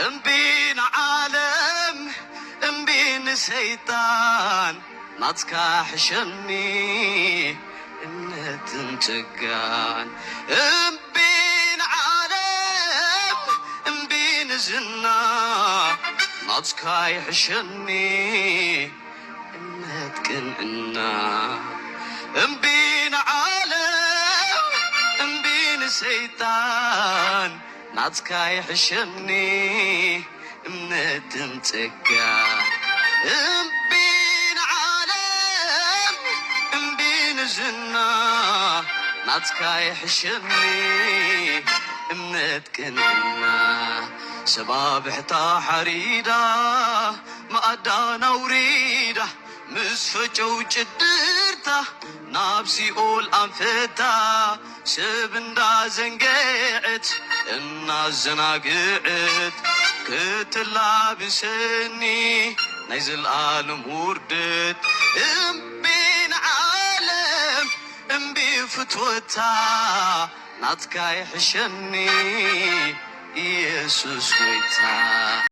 እምቢን ዓለም እምቢን ሰይጣን ናትካ ሕሸኒ እምነትን ጭጋን እምቢን ዓለም እምቢን ዝና ናትካ ይሕሸኒ እምነት ቅንዕና እምቢን ዓለም እምቢን ሰይጣን ናትካ ይሕሸኒ እምነትን ጭጋን እምቢን ዓለም እምቢን ዝና ናትካ ይሕሸኒ እምነት ቅንዕና ሰባብሕታ ሓሪዳ ማእዳ ናውሪዳ ምስ ፈጨው ጭድርታ ናብ ሲኦል ኣንፈታ ሰብ እንዳዘንግዕት እናዘናግዕት ክትላብሰኒ ናይ ዘለኣለም ውርደት እምቢን ዓለም እምቢ ፍትወታ ናትካ ይሕሸኒ ኢየሱስ ጎይታ